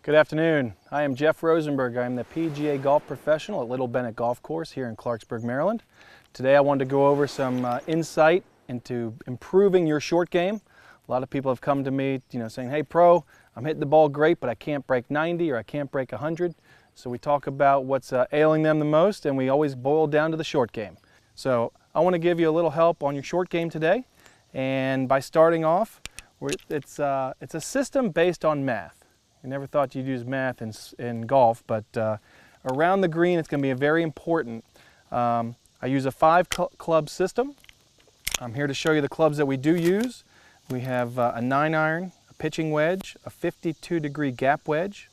Good afternoon. I am Jeff Rosenberg. I am the PGA golf professional at Little Bennett Golf Course here in Clarksburg, Maryland. Today I wanted to go over some insight into improving your short game. A lot of people have come to me, saying, "Hey pro, I'm hitting the ball great, but I can't break 90 or I can't break 100." So we talk about what's ailing them the most, and we always boil down to the short game. So I want to give you a little help on your short game today. And by starting off, it's a system based on math. I never thought you'd use math in golf, but around the green it's going to be very important. I use a 5-club system. I'm here to show you the clubs that we do use. We have a 9-iron, a pitching wedge, a 52-degree gap wedge,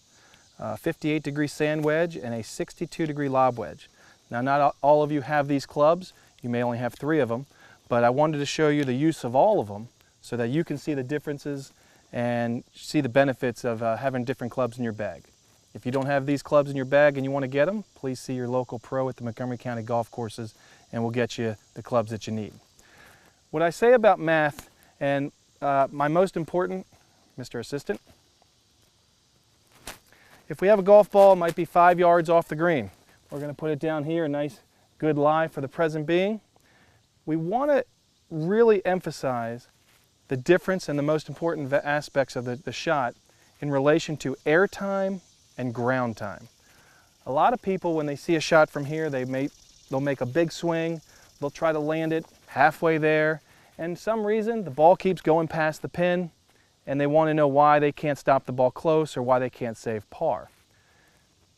a 58-degree sand wedge, and a 62-degree lob wedge. Now, not all of you have these clubs. You may only have 3 of them, but I wanted to show you the use of all of them so that you can see the differences and see the benefits of having different clubs in your bag. If you don't have these clubs in your bag and you want to get them, please see your local pro at the Montgomery County Golf Courses and we'll get you the clubs that you need. What I say about math, and my most important, Mr. Assistant, if we have a golf ball, it might be 5 yards off the green. We're going to put it down here, a nice good lie for the present being. We want to really emphasize the difference and the most important aspects of the shot in relation to air time and ground time. A lot of people, when they see a shot from here, they'll make a big swing, they'll try to land it halfway there, and for some reason the ball keeps going past the pin and they want to know why they can't stop the ball close or why they can't save par.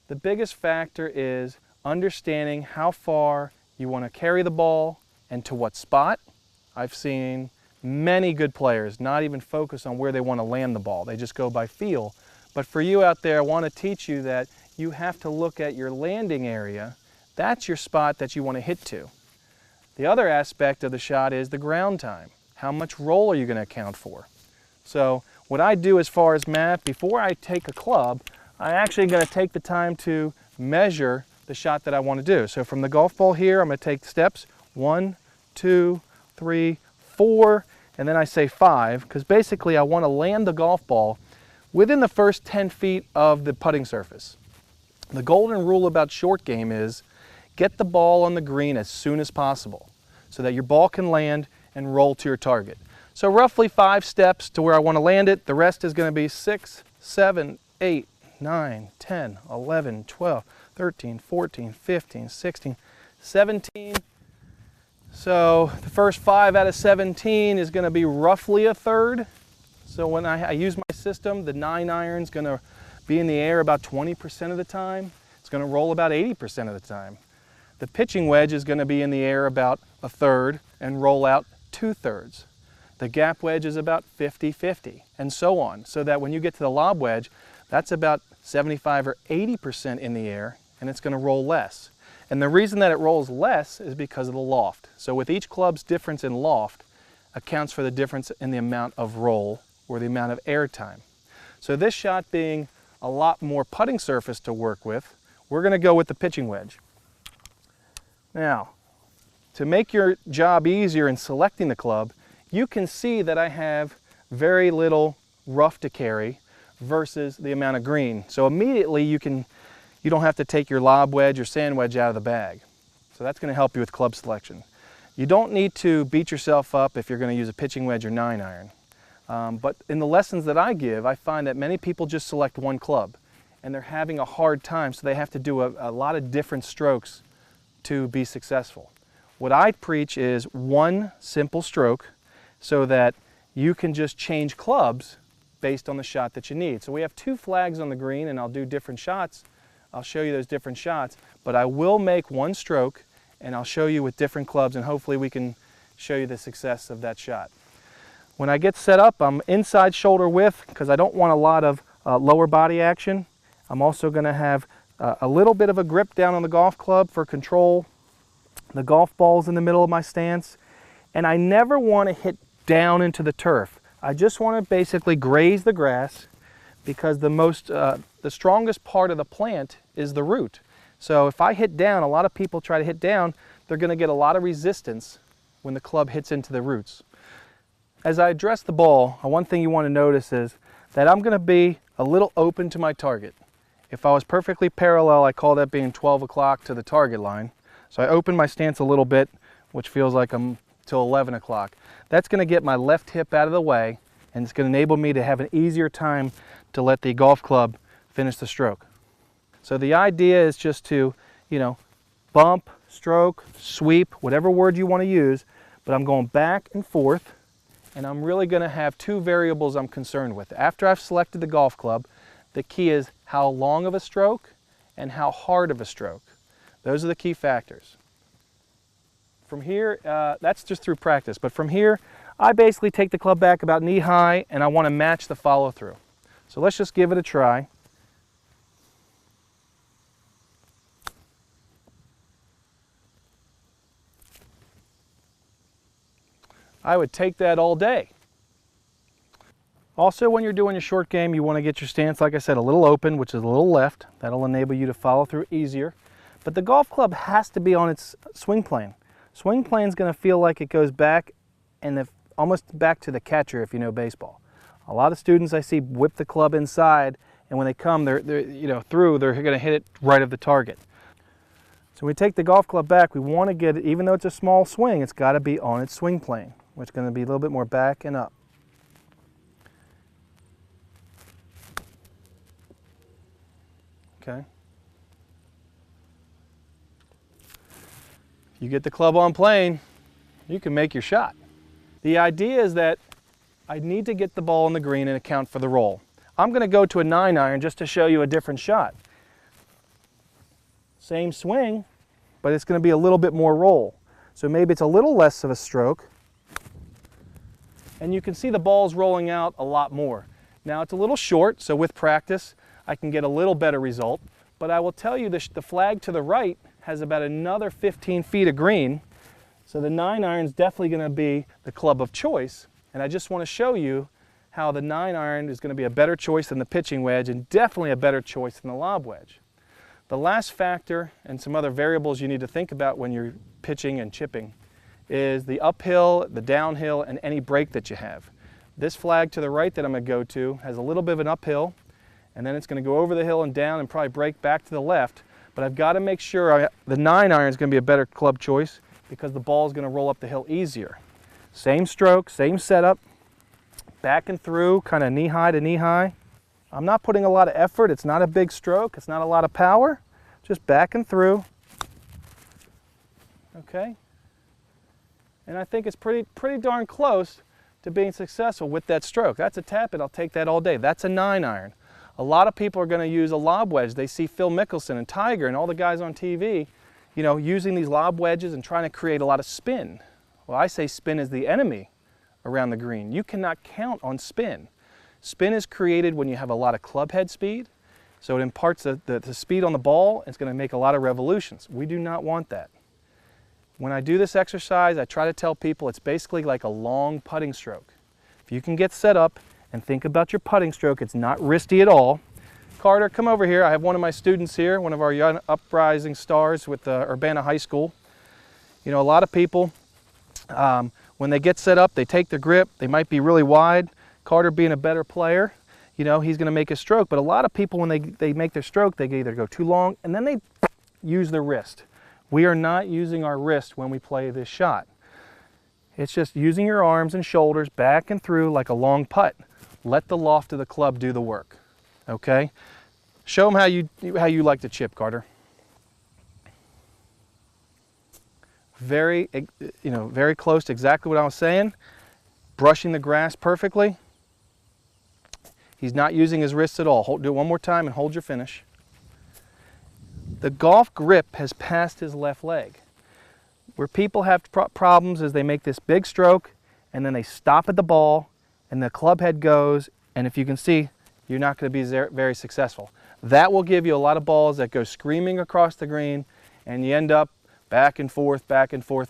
The biggest factor is understanding how far you want to carry the ball and to what spot. I've seen many good players not even focus on where they want to land the ball. They just go by feel. But for you out there, I want to teach you that you have to look at your landing area. That's your spot that you want to hit to. The other aspect of the shot is the ground time. How much roll are you going to account for? So what I do as far as math, before I take a club, I'm actually going to take the time to measure the shot that I want to do. So from the golf ball here, I'm going to take steps 1, 2, 3, 4, and then I say 5, because basically I want to land the golf ball within the first 10 feet of the putting surface. The golden rule about short game is get the ball on the green as soon as possible so that your ball can land and roll to your target. So roughly 5 steps to where I want to land it. The rest is going to be 6, 7, 8, 9, 10, 11, 12, 13, 14, 15, 16, 17. So the first 5 out of 17 is going to be roughly a third. So when I use my system, the 9-iron is going to be in the air about 20% of the time. It's going to roll about 80% of the time. The pitching wedge is going to be in the air about a third and roll out 2/3. The gap wedge is about 50-50 and so on. So that when you get to the lob wedge, that's about 75 or 80% in the air and it's going to roll less. And the reason that it rolls less is because of the loft. So with each club's difference in loft accounts for the difference in the amount of roll or the amount of air time. So this shot being a lot more putting surface to work with, we're going to go with the pitching wedge. Now, to make your job easier in selecting the club, you can see that I have very little rough to carry versus the amount of green. So immediately you don't have to take your lob wedge or sand wedge out of the bag. So that's going to help you with club selection. You don't need to beat yourself up if you're going to use a pitching wedge or 9-iron. But in the lessons that I give, I find that many people just select one club and they're having a hard time, so they have to do a lot of different strokes to be successful. What I preach is one simple stroke so that you can just change clubs based on the shot that you need. So we have 2 flags on the green and I'll do different shots. I'll show you those different shots, but I will make one stroke and I'll show you with different clubs and hopefully we can show you the success of that shot. When I get set up, I'm inside shoulder width because I don't want a lot of lower body action. I'm also going to have a little bit of a grip down on the golf club for control. The golf ball's in the middle of my stance and I never want to hit down into the turf. I just want to basically graze the grass because the strongest part of the plant is the root. So if I hit down, a lot of people try to hit down, they're going to get a lot of resistance when the club hits into the roots. As I address the ball, one thing you want to notice is that I'm going to be a little open to my target. If I was perfectly parallel, I call that being 12 o'clock to the target line. So I open my stance a little bit, which feels like I'm till 11 o'clock. That's going to get my left hip out of the way, and it's going to enable me to have an easier time to let the golf club finish the stroke. So the idea is just to, bump, stroke, sweep, whatever word you want to use, but I'm going back and forth, and I'm really going to have two variables I'm concerned with. After I've selected the golf club, the key is how long of a stroke and how hard of a stroke. Those are the key factors. From here, that's just through practice, but from here, I basically take the club back about knee high, and I want to match the follow through. So let's just give it a try. I would take that all day. Also, when you're doing your short game, you want to get your stance, like I said, a little open, which is a little left. That'll enable you to follow through easier. But the golf club has to be on its swing plane. Swing plane is going to feel like it goes back and almost back to the catcher if you know baseball. A lot of students I see whip the club inside, and when they come, they're going to hit it right of the target. So when we take the golf club back, we want to get it, even though it's a small swing, it's got to be on its swing plane, which is going to be a little bit more back and up. Okay. You get the club on plane, you can make your shot. The idea is that I need to get the ball on the green and account for the roll. I'm going to go to a 9-iron just to show you a different shot. Same swing, but it's going to be a little bit more roll. So maybe it's a little less of a stroke. And you can see the ball's rolling out a lot more. Now it's a little short, so with practice, I can get a little better result. But I will tell you the flag to the right has about another 15 feet of green. So the 9-iron is definitely going to be the club of choice. And I just want to show you how the 9-iron is going to be a better choice than the pitching wedge, and definitely a better choice than the lob wedge. The last factor, and some other variables you need to think about when you're pitching and chipping, is the uphill, the downhill, and any break that you have. This flag to the right that I'm going to go to has a little bit of an uphill, and then it's going to go over the hill and down and probably break back to the left. But I've got to make sure the 9-iron is going to be a better club choice because the ball is going to roll up the hill easier. Same stroke, same setup, back and through, kind of knee high to knee high. I'm not putting a lot of effort. It's not a big stroke. It's not a lot of power. Just back and through. Okay? And I think it's pretty darn close to being successful with that stroke. That's a tap-in. I'll take that all day. That's a 9-iron. A lot of people are going to use a lob wedge. They see Phil Mickelson and Tiger and all the guys on TV, using these lob wedges and trying to create a lot of spin. Well, I say spin is the enemy around the green. You cannot count on spin. Spin is created when you have a lot of club head speed, so it imparts the speed on the ball. It's going to make a lot of revolutions. We do not want that. When I do this exercise, I try to tell people it's basically like a long putting stroke. If you can get set up and think about your putting stroke, it's not wristy at all. Carter, come over here. I have one of my students here, one of our young uprising stars with Urbana High School. A lot of people, when they get set up, they take their grip, they might be really wide. Carter being a better player, he's going to make a stroke, but a lot of people when they make their stroke, they either go too long and then they use their wrist. We are not using our wrist when we play this shot. It's just using your arms and shoulders back and through like a long putt. Let the loft of the club do the work, okay? Show them how you like to chip, Carter. Very close to exactly what I was saying. Brushing the grass perfectly. He's not using his wrists at all. Do it one more time and hold your finish. The golf grip has passed his left leg. Where people have problems is they make this big stroke and then they stop at the ball and the club head goes, and if you can see, you're not going to be very successful. That will give you a lot of balls that go screaming across the green, and you end up back and forth,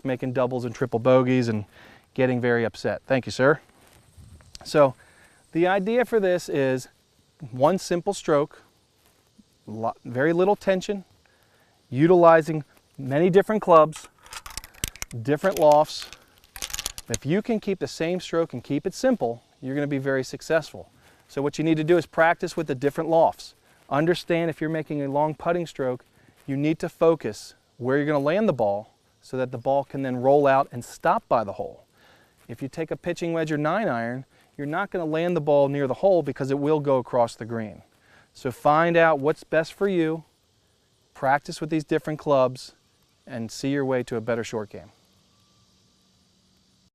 making doubles and triple bogeys and getting very upset. Thank you, sir. So the idea for this is one simple stroke, very little tension, utilizing many different clubs, different lofts. If you can keep the same stroke and keep it simple, you're going to be very successful. So what you need to do is practice with the different lofts. Understand if you're making a long putting stroke, you need to focus where you're going to land the ball so that the ball can then roll out and stop by the hole. If you take a pitching wedge or 9-iron, you're not going to land the ball near the hole because it will go across the green. So find out what's best for you, practice with these different clubs, and see your way to a better short game.